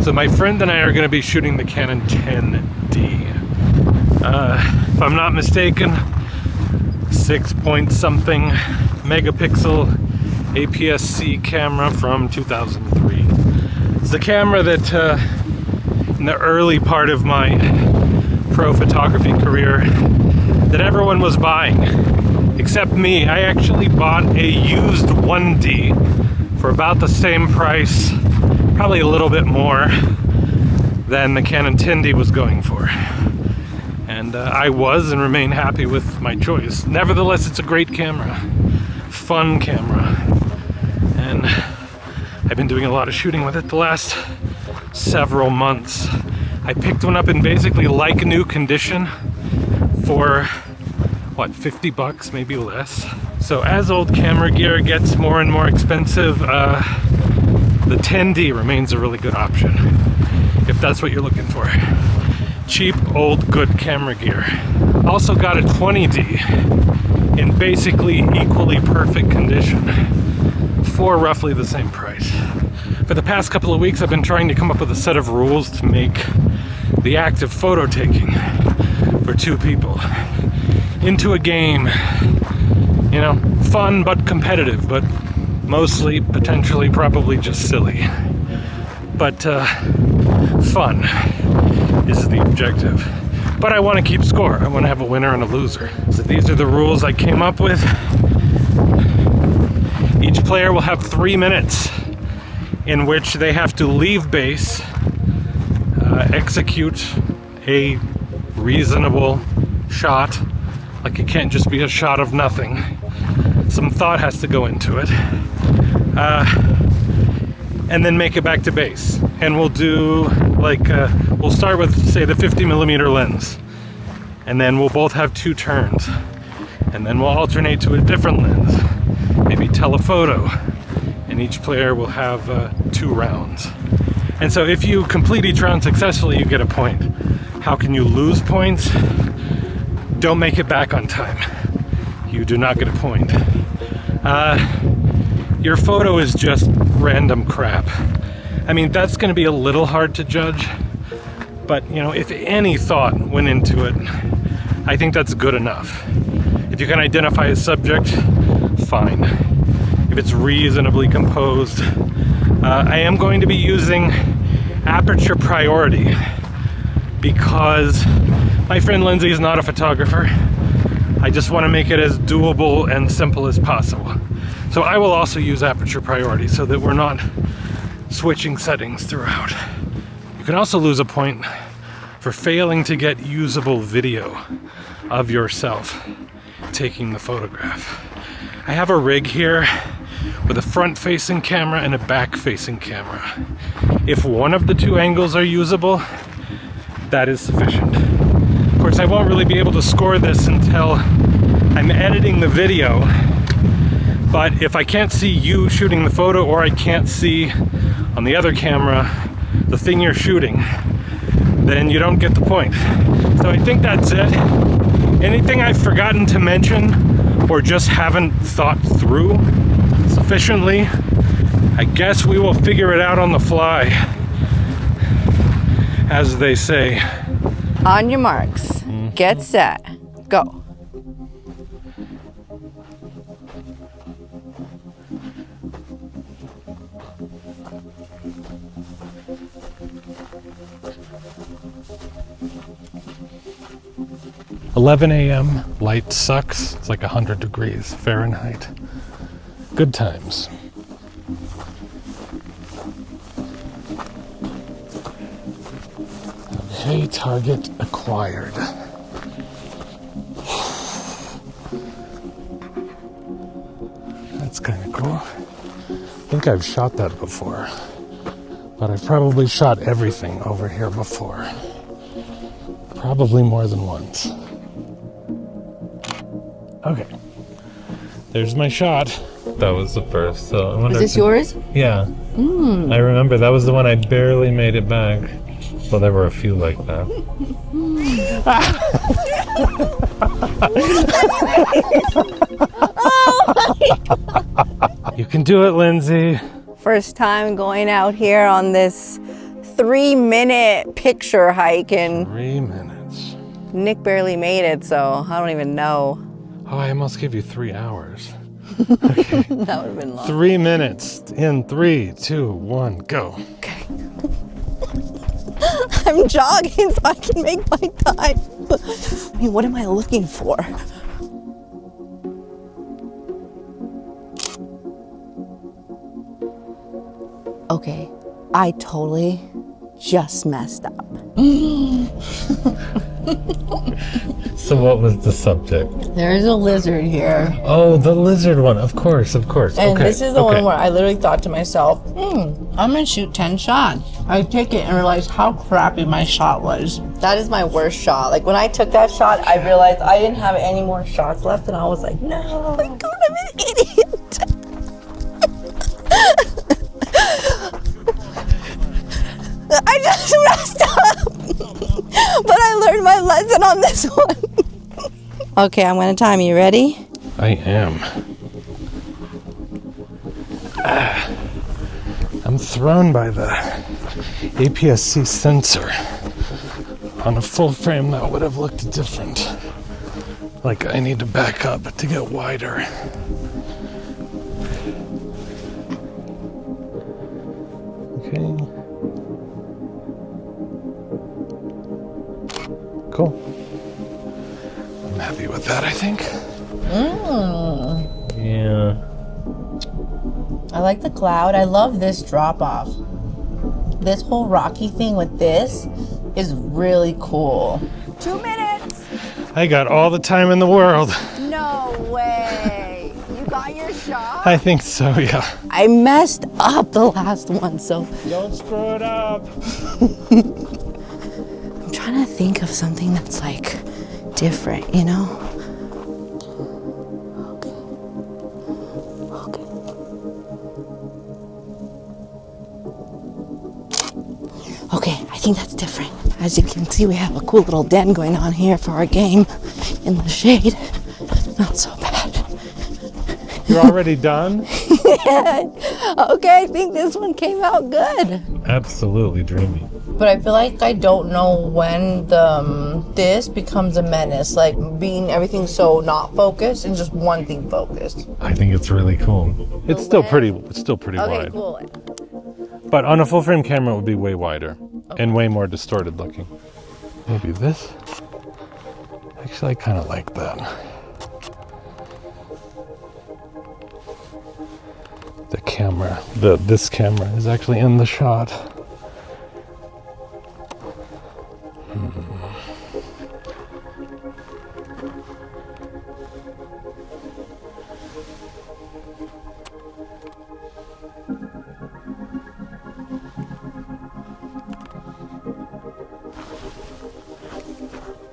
So my friend and I are going to be shooting the Canon 10D. If I'm not mistaken, 6-point-something megapixel APS-C camera from 2003. It's the camera that in the early part of my pro photography career that everyone was buying, except me. I actually bought a used 1D for about the same price, probably a little bit more than the Canon 10D was going for. And I was and remain happy with my choice. Nevertheless, it's a great camera, fun camera, and I've been doing a lot of shooting with it the last several months. I picked one up in basically like new condition for, what, 50 bucks, maybe less. So as old camera gear gets more and more expensive, the 10D remains a really good option, if that's what you're looking for. Cheap, old, good camera gear. Also got a 20D in basically equally perfect condition for roughly the same price. For the past couple of weeks, I've been trying to come up with a set of rules to make the act of photo taking for two people into a game. You know, fun but competitive, but mostly, potentially, probably just silly. But fun is the objective. But I want to keep score. I want to have a winner and a loser. So these are the rules I came up with. Each player will have 3 minutes in which they have to leave base, execute a reasonable shot. Like, it can't just be a shot of nothing. Some thought has to go into it. And then make it back to base. And we'll do, like, we'll start with, say, the 50mm lens. And then we'll both have 2 turns. And then we'll alternate to a different lens. Maybe telephoto. And each player will have 2 rounds. And so if you complete each round successfully, you get a point. How can you lose points? Don't make it back on time. You do not get a point. Your photo is just random crap. I mean, that's going to be a little hard to judge, but you know, if any thought went into it, I think that's good enough. If you can identify a subject, fine. If it's reasonably composed, I am going to be using aperture priority because my friend Lindsay is not a photographer. I just want to make it as doable and simple as possible. So I will also use aperture priority so that we're not switching settings throughout. You can also lose a point for failing to get usable video of yourself taking the photograph. I have a rig here with a front-facing camera and a back-facing camera. If one of the 2 angles are usable, that is sufficient. Of course, I won't really be able to score this until I'm editing the video, but if I can't see you shooting the photo, or I can't see on the other camera the thing you're shooting, then you don't get the point. So I think that's it. Anything I've forgotten to mention or just haven't thought through sufficiently, I guess we will figure it out on the fly, as they say. On your marks, get set, go. $11 a.m. Light sucks. It's like 100 degrees Fahrenheit. Good times. Okay, target acquired. That's kind of cool. I think I've shot that before, but I've probably shot everything over here before. Probably more than once. Okay, there's my shot. That was the first, so I wonder. Is this yours? Yeah. I remember that was the one I barely made it back. Well, there were a few like that. You can do it, Lindsay. First time going out here on this 3-minute picture hike and 3 minutes. Nick barely made it, so I don't even know. Oh, I almost gave you 3 hours. Okay. That would have been long. 3 minutes in 3, 2, 1, go. Okay. I'm jogging so I can make my time. I mean, what am I looking for? Okay, I totally just messed up. So what was the subject? There's a lizard here. Oh, the lizard one. Of course, of course. And okay. this is the one where I literally thought to myself, I'm gonna shoot 10 shots. I take it and realize how crappy my shot was. That is my worst shot. Like when I took that shot, I realized I didn't have any more shots left and I was like, no. Oh my God, I'm an idiot. I just messed up. But I learned my lesson on this one. Okay, I'm gonna time you. Ready? I am. I'm thrown by the APS-C sensor. On a full frame, that would have looked different. Like I need to back up to get wider. Okay. Cool. I'm happy with that, I think. Yeah. I like the cloud. I love this drop off. This whole rocky thing with this is really cool. 2 minutes. I got all the time in the world. No way. You got your shot? I think so, yeah. I messed up the last one, so. Don't screw it up. I'm trying to think of something that's like different, you know? Okay, I think that's different. As you can see, we have a cool little den going on here for our game in the shade. Not so bad. You're already done? Okay, I think this one came out good. Absolutely dreamy. But I feel like I don't know when this becomes a menace, like being everything so not focused and just one thing focused. I think it's really cool. It's still pretty Okay, wide. cool. But on a full frame camera, it would be way wider and way more distorted looking. Maybe this? Actually, I kind of like that. The camera, this camera is actually in the shot.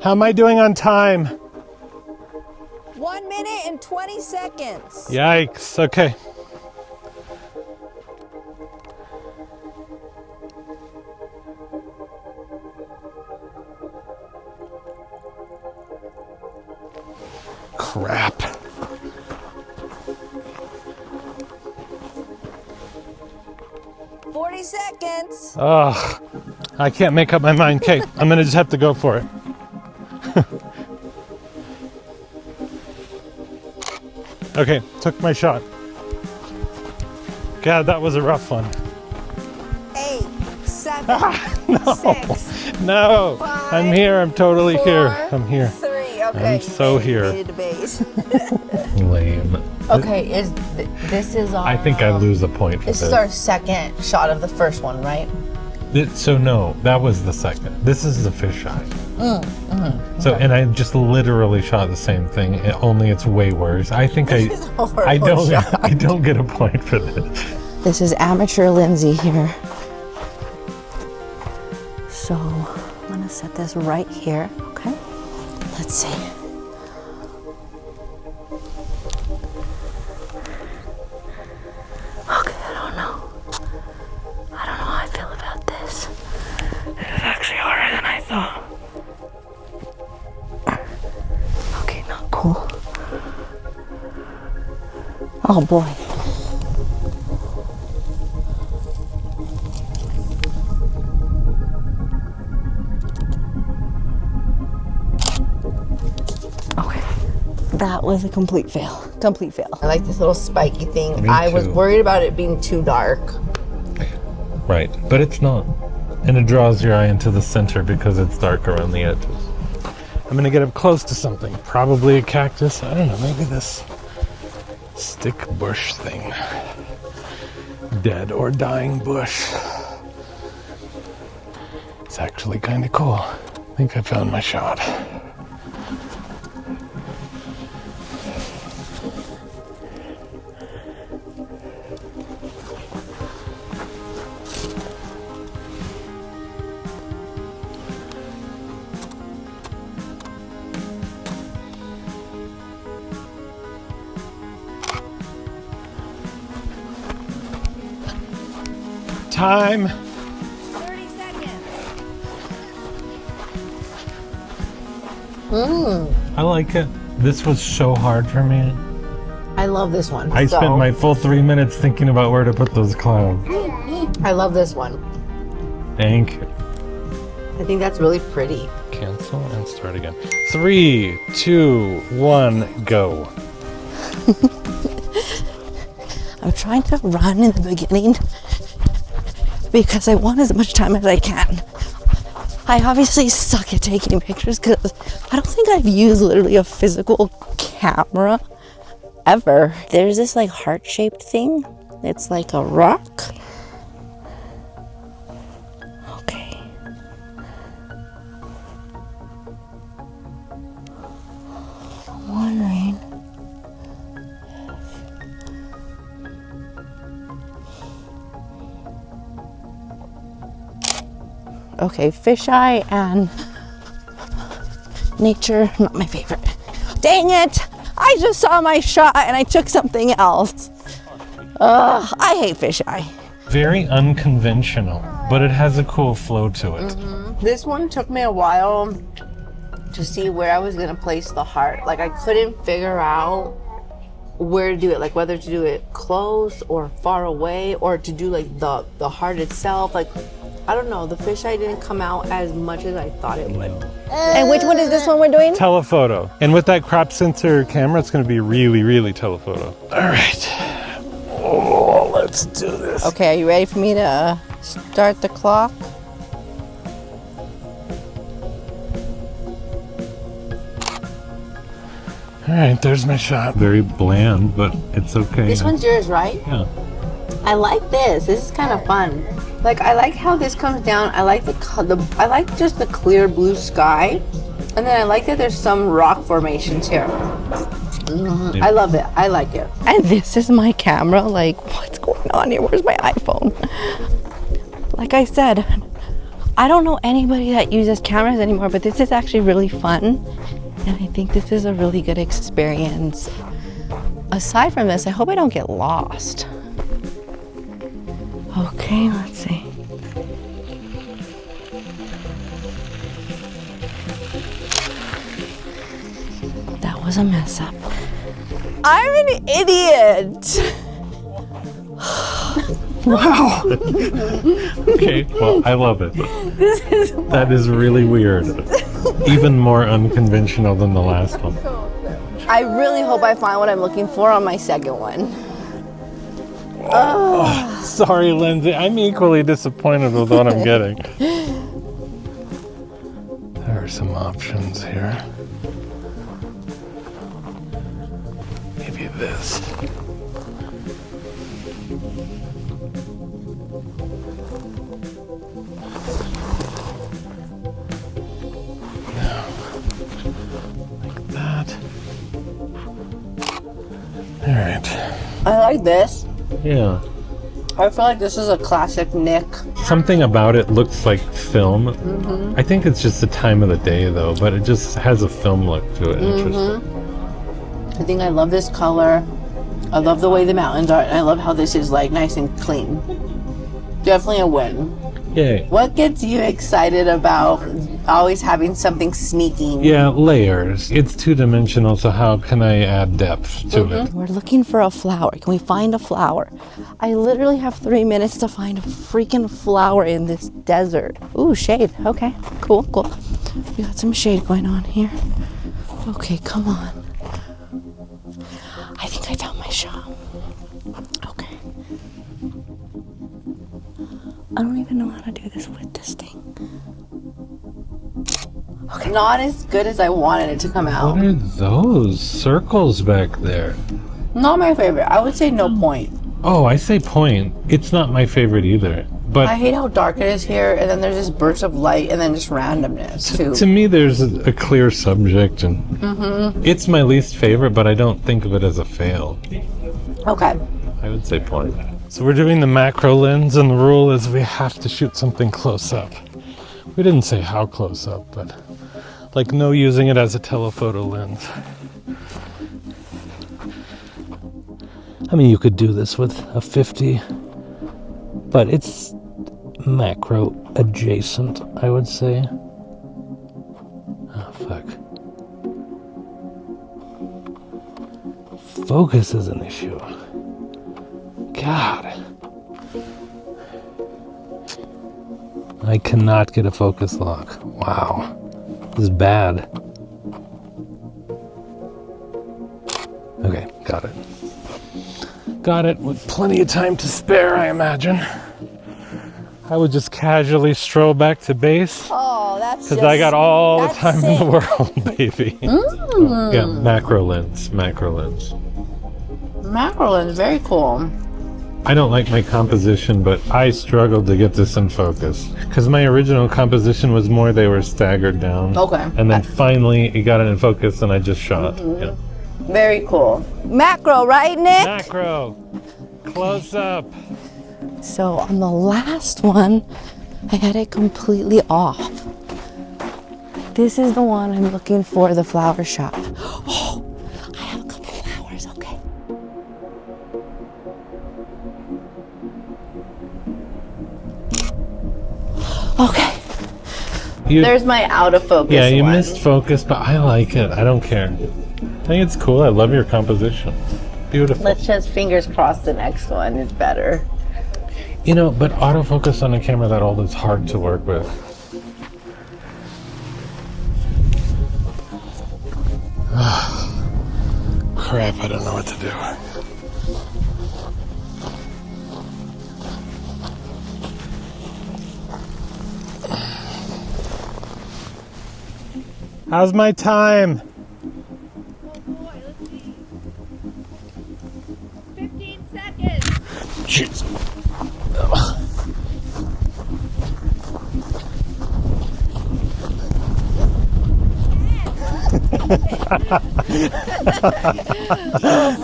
How am I doing on time? 1 minute and 20 seconds. Yikes, okay. Crap. Seconds. Ugh, I can't make up my mind. Okay, I'm gonna just have to go for it. Okay, took my shot. God, that was a rough one. 8, 7, No, 6, no, 5, I'm here. I'm totally 4, here. I'm here. 3. Okay. I'm so here. Made it to base. Lame. Okay, this is I think I lose a point for this. This is our second shot of the first one, right? So no, that was the second. This is the fisheye. So, and I just literally shot the same thing. Only it's way worse. I think I don't get a point for this. This is amateur Lindsay here. So I'm gonna set this right here. Okay. Let's see. Okay, I don't know how I feel about this. This is actually harder than I thought. Okay, not cool. Oh boy. That was a complete fail. Complete fail. I like this little spiky thing. Me I was too. worried about it being too dark. Right, but it's not. And it draws your eye into the center because it's dark around the edges. I'm gonna get up close to something. Probably a cactus. I don't know, maybe this stick bush thing. Dead or dying bush. It's actually kind of cool. I think I found my shot. Time. 30 seconds. I like it. This was so hard for me. I love this one. I spent my full 3 minutes thinking about where to put those clouds. I love this one. Thank you. I think that's really pretty. Cancel and start again. 3, 2, 1, go. I'm trying to run in the beginning because I want as much time as I can. I obviously suck at taking pictures because I don't think I've used literally a physical camera ever. There's this like heart-shaped thing. It's like a rock. Okay. I'm wondering. Okay, fisheye and nature, not my favorite. Dang it! I just saw my shot and I took something else. Ugh, I hate fisheye. Very unconventional, but it has a cool flow to it. This one took me a while to see where I was gonna place the heart. Like I couldn't figure out where to do it, like whether to do it close or far away or to do like the heart itself. Like, I don't know, the fisheye didn't come out as much as I thought it would. And which one is this one we're doing? Telephoto. And with that crop sensor camera, it's going to be really, really telephoto. All right. Oh, let's do this. Okay, are you ready for me to start the clock? All right, there's my shot. Very bland, but it's okay. This one's yours, right? Yeah. I like this. This is kind of fun. Like, I like how this comes down. I like I like just the clear blue sky. And then I like that there's some rock formations here. I love it. I like it. And this is my camera. Like, what's going on here? Where's my iPhone? Like I said, I don't know anybody that uses cameras anymore, but this is actually really fun. And I think this is a really good experience. Aside from this, I hope I don't get lost. Okay, let's see. That was a mess up. I'm an idiot. Wow. Okay, well, I love it. That is really weird. Even more unconventional than the last one. I really hope I find what I'm looking for on my second one. Sorry, Lindsay. I'm equally disappointed with what I'm getting. There are some options here. Maybe this. No. Like that. All right. I like this. Yeah. I feel like this is a classic Nick. Something about it looks like film. I think it's just the time of the day, though, but it just has a film look to it. Interesting. I think I love this color. I love the way the mountains are, and I love how this is like nice and clean. Definitely a win. Yay. What gets you excited about always having something sneaking? Yeah, layers. It's two-dimensional, so how can I add depth to it? We're looking for a flower. Can we find a flower? I literally have 3 minutes to find a freaking flower in this desert. Ooh, shade. Okay, cool, cool. We got some shade going on here. Okay, come on. I don't even know how to do this with this thing. Okay, not as good as I wanted it to come out. What are those circles back there? Not my favorite. I would say no point. Oh, I say point. It's not my favorite either. But I hate how dark it is here, and then there's just bursts of light, and then just randomness too. to me, there's a clear subject, and it's my least favorite, but I don't think of it as a fail. Okay. I would say point. So we're doing the macro lens, and the rule is we have to shoot something close up. We didn't say how close up, but like no using it as a telephoto lens. I mean, you could do this with a 50, but it's macro adjacent, I would say. Oh, fuck. Focus is an issue. God. I cannot get a focus lock. Wow. This is bad. Okay, got it. Got it with plenty of time to spare, I imagine. I would just casually stroll back to base. Oh, that's Because I got all the time in the sick. world, baby. Yeah, macro lens, macro lens. Macro lens, very cool. I don't like my composition, but I struggled to get this in focus. Because my original composition was more they were staggered down. Okay. And then finally it got it in focus and I just shot. Yeah. Very cool. Macro, right, Nick? Macro. Close up. So on the last one, I had it completely off. This is the one I'm looking for, the flower shot. Oh, I have a couple flowers, okay. Okay, there's my out of focus Yeah, you one. missed focus, but I like it. I don't care. I think it's cool. I love your composition. Beautiful. Let's just fingers crossed the next one is better. You know, but autofocus on a camera that old is hard to work with. Crap, I don't know what to do. How's my time? 15 seconds. Jeez. Oh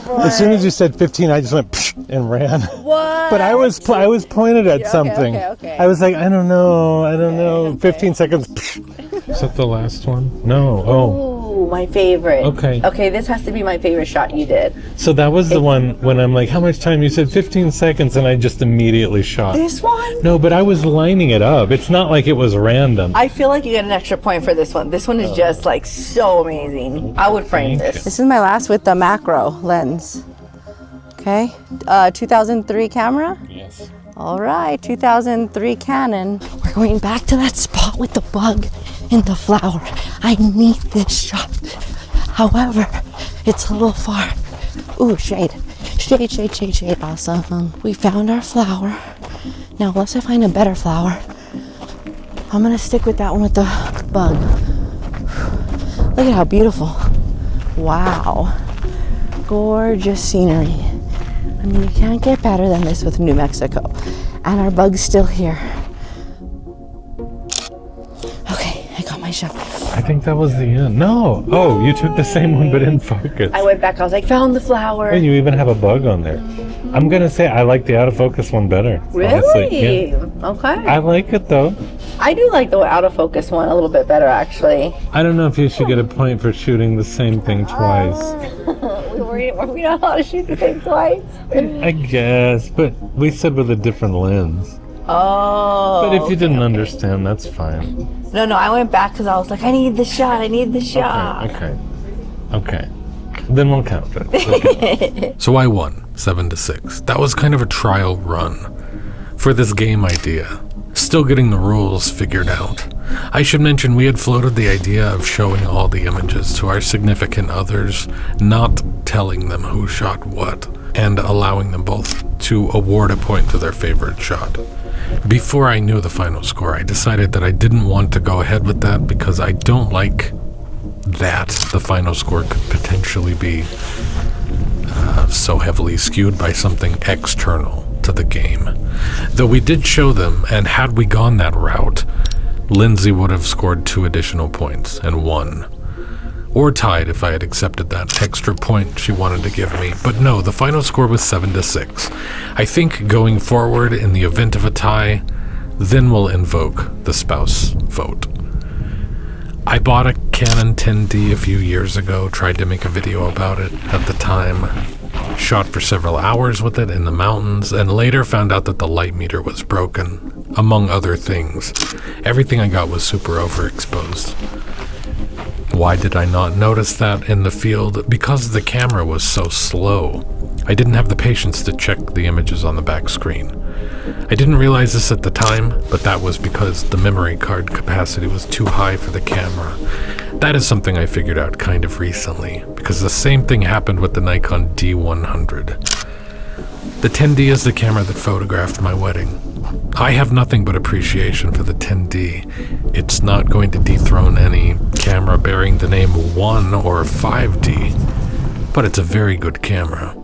boy. As soon as you said 15, I just went psh, and ran. What? But I was pointed at something. okay. I was like, I don't know. 15 seconds. Psh. Is that the last one? No. Oh. Ooh, my favorite. Okay. Okay, this has to be my favorite shot you did. So that was the one when I'm like, how much time? You said 15 seconds, and I just immediately shot. This one? No, but I was lining it up. It's not like it was random. I feel like you get an extra point for this one. This one is just like so amazing. I would frame Thank this. you. This is my last with the macro lens. Okay, 2003 camera. Yes. All right, 2003 Canon. We're going back to that spot with the bug in the flower. I need this shot. However, it's a little far. Ooh, shade. Shade. Awesome. We found our flower. Now, unless I find a better flower, I'm gonna stick with that one with the bug. Look at how beautiful. Wow. Gorgeous scenery. I mean, you can't get better than this with New Mexico. And our bug's still here. Okay, I got my shot. I think that was the end. No. Oh, you took the same one, but in focus. I went back, I was like, found the flower. And you even have a bug on there. I'm gonna say I like the out of focus one better. Really? Honestly. Yeah. Okay. I like it though. I do like the out of focus one a little bit better, actually. I don't know if you should get a point for shooting the same thing twice. We know how to shoot the thing twice. I guess, but we said with a different lens. Oh. But if you didn't understand, that's fine. No, I went back because I was like, I need the shot. Okay. Then we'll count it. So I won 7-6. That was kind of a trial run for this game idea. Still getting the rules figured out. I should mention we had floated the idea of showing all the images to our significant others, not telling them who shot what. and allowing them both to award a point to their favorite shot. Before I knew the final score, I decided that I didn't want to go ahead with that because I don't like that the final score could potentially be so heavily skewed by something external to the game. Though we did show them, and had we gone that route, Lindsay would have scored 2 additional points and won. Or tied if I had accepted that extra point she wanted to give me. But no, the final score was 7-6. I think going forward, in the event of a tie, then we'll invoke the spouse vote. I bought a Canon 10D a few years ago, tried to make a video about it at the time, shot for several hours with it in the mountains, and later found out that the light meter was broken, among other things. Everything I got was super overexposed. Why did I not notice that in the field? Because the camera was so slow. I didn't have the patience to check the images on the back screen. I didn't realize this at the time, but that was because the memory card capacity was too high for the camera. That is something I figured out kind of recently, because the same thing happened with the Nikon D100. The 10D is the camera that photographed my wedding. I have nothing but appreciation for the 10D. It's not going to dethrone any camera bearing the name 1 or 5D, but it's a very good camera.